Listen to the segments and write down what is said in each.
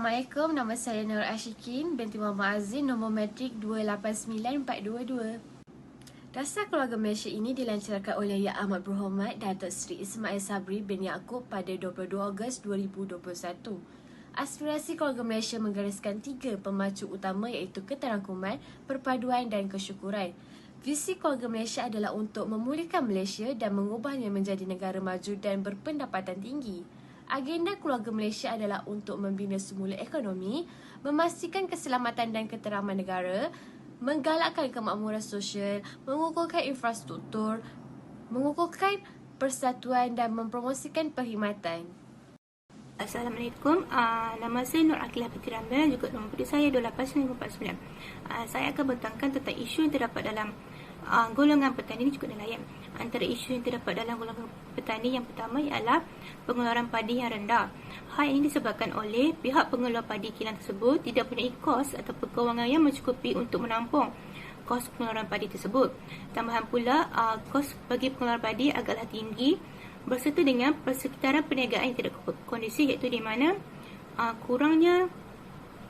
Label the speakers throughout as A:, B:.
A: Assalamualaikum, nama saya Nur Ashikin binti Muhammad Azin, nombor matrik 289422. Dasar Keluarga Malaysia ini dilancarkan oleh Yang Amat Berhormat Datuk Seri Ismail Sabri bin Yaakob pada 22 Ogos 2021. Aspirasi Keluarga Malaysia menggariskan 3 pemacu utama iaitu keterangkuman, perpaduan dan kesyukuran. Visi Keluarga Malaysia adalah untuk memulihkan Malaysia dan mengubahnya menjadi negara maju dan berpendapatan tinggi. Agenda Keluarga Malaysia adalah untuk membina semula ekonomi, memastikan keselamatan dan keteraman negara, menggalakkan kemakmuran sosial, mengukuhkan infrastruktur, mengukuhkan persatuan dan mempromosikan perkhidmatan.
B: Assalamualaikum, nama saya Nur Akilah binti Ramlan, juga nombor penduduk saya 28949. Saya akan bertangkan tentang isu yang terdapat dalam golongan petani dan juga nelayan. Antara isu yang terdapat dalam golongan petani yang pertama ialah pengeluaran padi yang rendah. Hal ini disebabkan oleh pihak pengeluar padi kilang tersebut tidak mempunyai kos atau kewangan yang mencukupi untuk menampung kos pengeluaran padi tersebut. Tambahan pula, kos bagi pengeluaran padi agaklah tinggi berserta dengan persekitaran perniagaan yang tidak kondusif, iaitu di mana kurangnya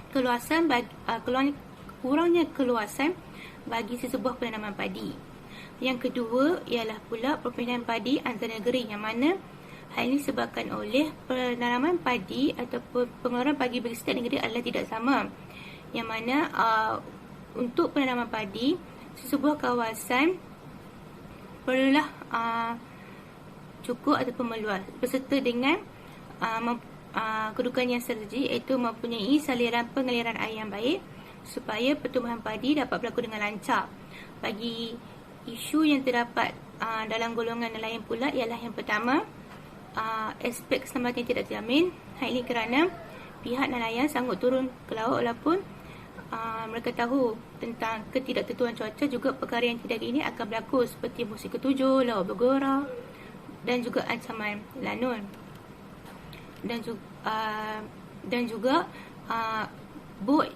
B: keluasan bagi sesebuah penanaman padi. Yang kedua ialah pula perpindahan padi antar negeri, yang mana hal ini disebabkan oleh penanaman padi atau pengeluaran padi bagi setiap negeri adalah tidak sama. Yang mana untuk penanaman padi, sesebuah kawasan perlulah cukup ataupun meluas berserta dengan kedudukan yang strategi, iaitu mempunyai pengaliran air yang baik supaya pertumbuhan padi dapat berlaku dengan lancar. Bagi isu yang terdapat dalam golongan nelayan pula ialah yang pertama, aspek keselamatan yang tidak terjamin. Hal ini kerana pihak nelayan sanggup turun ke laut walaupun mereka tahu tentang ketidaktentuan cuaca. Juga perkara yang tidak ini akan berlaku seperti musim ketujuh, laut bergora dan juga ancaman lanun. Dan juga bot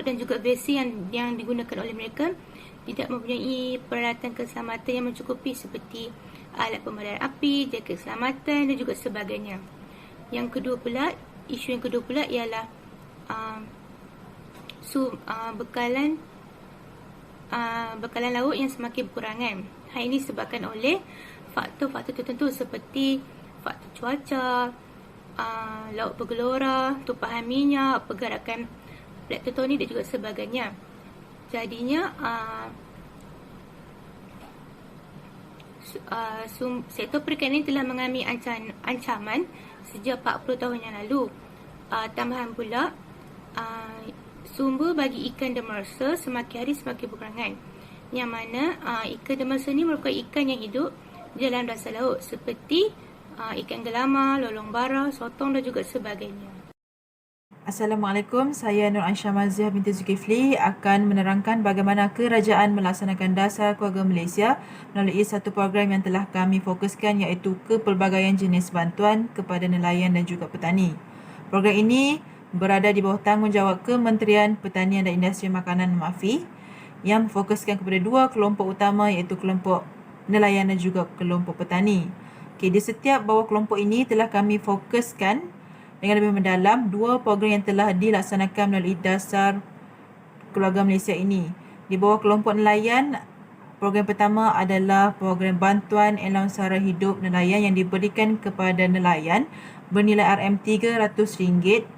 B: dan juga vesi yang digunakan oleh mereka tidak mempunyai peralatan keselamatan yang mencukupi seperti alat pemadam api, jaket keselamatan dan juga sebagainya. Isu yang kedua pula ialah bekalan laut yang semakin berkurangan. Hal ini disebabkan oleh faktor-faktor tertentu seperti faktor cuaca, laut bergelora, tumpahan minyak, pergerakan plate tektonik dan juga sebagainya. Jadinya sektor perikanan telah mengalami ancaman sejak 40 tahun yang lalu. Tambahan pula, sumber bagi ikan demersa semakin hari semakin berkurangan, yang mana ikan demersa ini merupakan ikan yang hidup di dalam dasar laut seperti ikan gelama, lolong bara, sotong dan juga sebagainya.
C: Assalamualaikum, saya Nur Aisyah Maziah binti Zulkifli akan menerangkan bagaimana kerajaan melaksanakan dasar keluarga Malaysia melalui satu program yang telah kami fokuskan, iaitu kepelbagaian jenis bantuan kepada nelayan dan juga petani. Program ini berada di bawah tanggungjawab Kementerian Pertanian dan Industri Makanan MAFI yang memfokuskan kepada 2 kelompok utama, iaitu kelompok nelayan dan juga kelompok petani. Di setiap bawah kelompok ini telah kami fokuskan dengan lebih mendalam 2 program yang telah dilaksanakan melalui dasar keluarga Malaysia ini. Di bawah kelompok nelayan, program pertama adalah program bantuan allowance sara hidup nelayan yang diberikan kepada nelayan bernilai RM300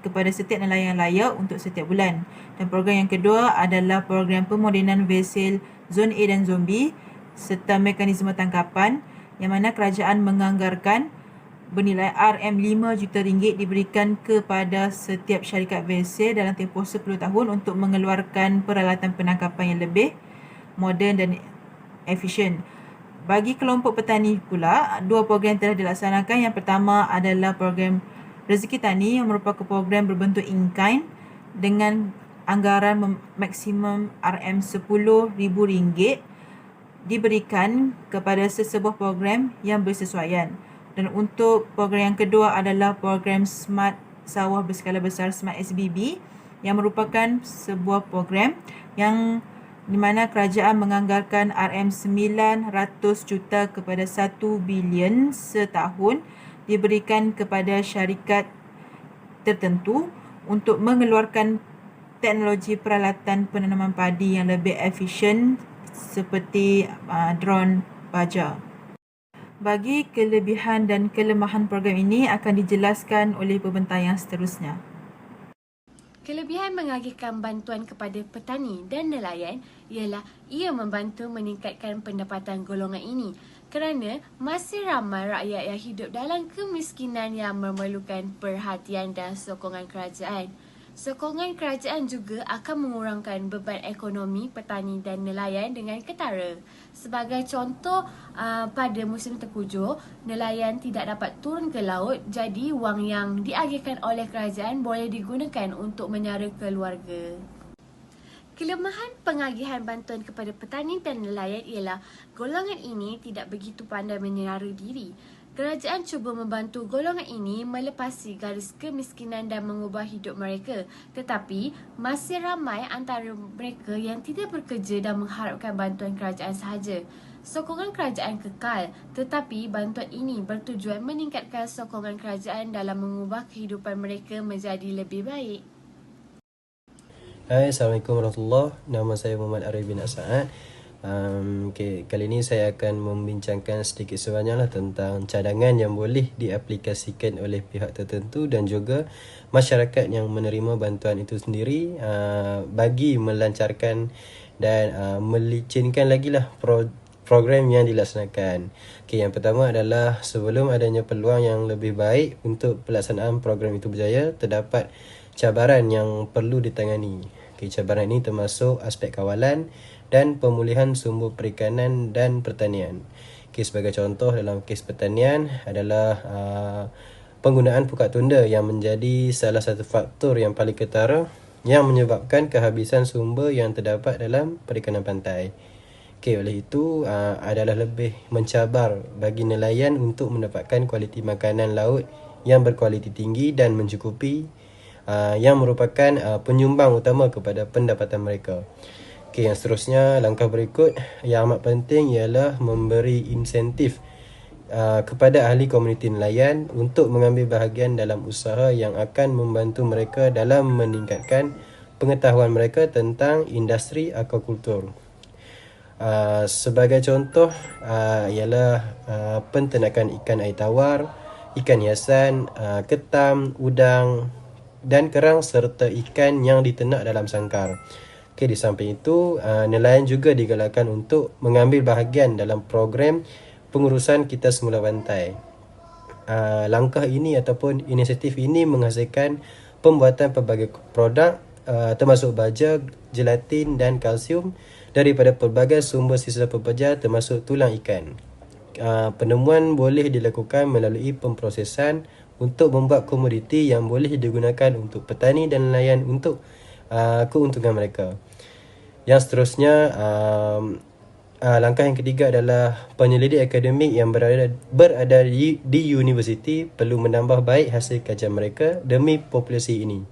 C: kepada setiap nelayan layak untuk setiap bulan. Dan program yang kedua adalah program pemodenan vessel Zon A dan Zon B serta mekanisme tangkapan, yang mana kerajaan menganggarkan bernilai RM5 juta diberikan kepada setiap syarikat vessel dalam tempoh 10 tahun untuk mengeluarkan peralatan penangkapan yang lebih moden dan efisien. Bagi kelompok petani pula, 2 program telah dilaksanakan. Yang pertama adalah program Rezeki Tani yang merupakan program berbentuk in-kind dengan anggaran maksimum RM10,000 diberikan kepada sesebuah program yang bersesuaian. Dan untuk program yang kedua adalah program Smart Sawah Berskala Besar Smart SBB yang merupakan sebuah program yang di mana kerajaan menganggarkan RM900 juta kepada 1 bilion setahun diberikan kepada syarikat tertentu untuk mengeluarkan teknologi peralatan penanaman padi yang lebih efisien seperti drone baja. Bagi kelebihan dan kelemahan program ini akan dijelaskan oleh pembentang yang seterusnya.
A: Kelebihan mengagihkan bantuan kepada petani dan nelayan ialah ia membantu meningkatkan pendapatan golongan ini kerana masih ramai rakyat yang hidup dalam kemiskinan yang memerlukan perhatian dan sokongan kerajaan. Sokongan kerajaan juga akan mengurangkan beban ekonomi petani dan nelayan dengan ketara. Sebagai contoh, pada musim tengkujuh, nelayan tidak dapat turun ke laut, jadi wang yang diagihkan oleh kerajaan boleh digunakan untuk menyara keluarga. Kelemahan pengagihan bantuan kepada petani dan nelayan ialah golongan ini tidak begitu pandai menyara diri. Kerajaan cuba membantu golongan ini melepasi garis kemiskinan dan mengubah hidup mereka. Tetapi, masih ramai antara mereka yang tidak bekerja dan mengharapkan bantuan kerajaan sahaja. Sokongan kerajaan kekal, tetapi bantuan ini bertujuan meningkatkan sokongan kerajaan dalam mengubah kehidupan mereka menjadi lebih baik.
D: Hai, Assalamualaikum warahmatullahi wabarakatuh. Nama saya Muhammad Arif bin As'ad. Kali ini saya akan membincangkan sedikit sebanyaklah tentang cadangan yang boleh diaplikasikan oleh pihak tertentu dan juga masyarakat yang menerima bantuan itu sendiri bagi melancarkan dan melicinkan lagi lah program yang dilaksanakan. Yang pertama adalah sebelum adanya peluang yang lebih baik untuk pelaksanaan program itu berjaya, terdapat cabaran yang perlu ditangani. Cabaran ini termasuk aspek kawalan dan pemulihan sumber perikanan dan pertanian. Sebagai contoh dalam kes pertanian adalah penggunaan pukak tunda yang menjadi salah satu faktor yang paling ketara yang menyebabkan kehabisan sumber yang terdapat dalam perikanan pantai. Oleh itu adalah lebih mencabar bagi nelayan untuk mendapatkan kualiti makanan laut yang berkualiti tinggi dan mencukupi, yang merupakan penyumbang utama kepada pendapatan mereka. Yang seterusnya, langkah berikut yang amat penting ialah memberi insentif kepada ahli komuniti nelayan untuk mengambil bahagian dalam usaha yang akan membantu mereka dalam meningkatkan pengetahuan mereka tentang industri aquakultur. Sebagai contoh ialah penternakan ikan air tawar, ikan hiasan, ketam, udang dan kerang serta ikan yang diternak dalam sangkar. Di samping itu, nelayan juga digalakkan untuk mengambil bahagian dalam program pengurusan kita semula pantai. Langkah ini ataupun inisiatif ini menghasilkan pembuatan pelbagai produk termasuk baja, gelatin dan kalsium daripada pelbagai sumber sisa pekerja termasuk tulang ikan. Penemuan boleh dilakukan melalui pemprosesan untuk membuat komoditi yang boleh digunakan untuk petani dan nelayan untuk keuntungan mereka. Yang seterusnya, langkah yang ketiga adalah penyelidik akademik yang berada di universiti perlu menambah baik hasil kajian mereka demi populasi ini.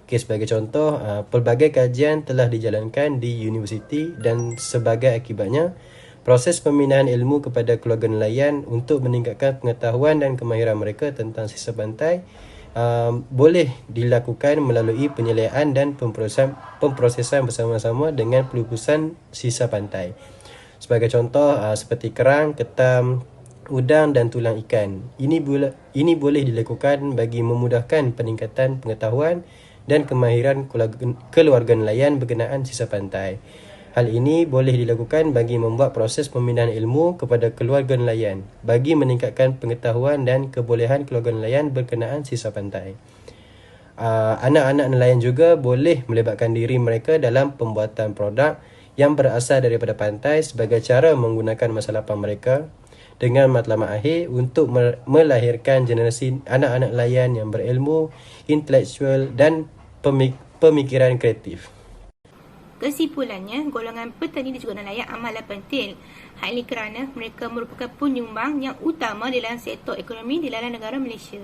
D: Sebagai contoh, pelbagai kajian telah dijalankan di universiti dan sebagai akibatnya, proses pembinaan ilmu kepada keluarga nelayan untuk meningkatkan pengetahuan dan kemahiran mereka tentang sisa pantai boleh dilakukan melalui penyeliaan dan pemprosesan bersama-sama dengan pelupusan sisa pantai. Sebagai contoh seperti kerang, ketam, udang dan tulang ikan. Ini boleh dilakukan bagi memudahkan peningkatan pengetahuan dan kemahiran keluarga nelayan berkenaan sisa pantai. Hal ini boleh dilakukan bagi membuat proses pembinaan ilmu kepada keluarga nelayan bagi meningkatkan pengetahuan dan kebolehan keluarga nelayan berkenaan sisa pantai. Anak-anak nelayan juga boleh melibatkan diri mereka dalam pembuatan produk yang berasal daripada pantai sebagai cara menggunakan masa lapang mereka dengan matlamat akhir untuk melahirkan generasi anak-anak nelayan yang berilmu, intelektual dan pemikiran kreatif.
B: Kesimpulannya, golongan petani dan juga nelayan amatlah penting. Hal ini kerana mereka merupakan penyumbang yang utama dalam sektor ekonomi di dalam negara Malaysia.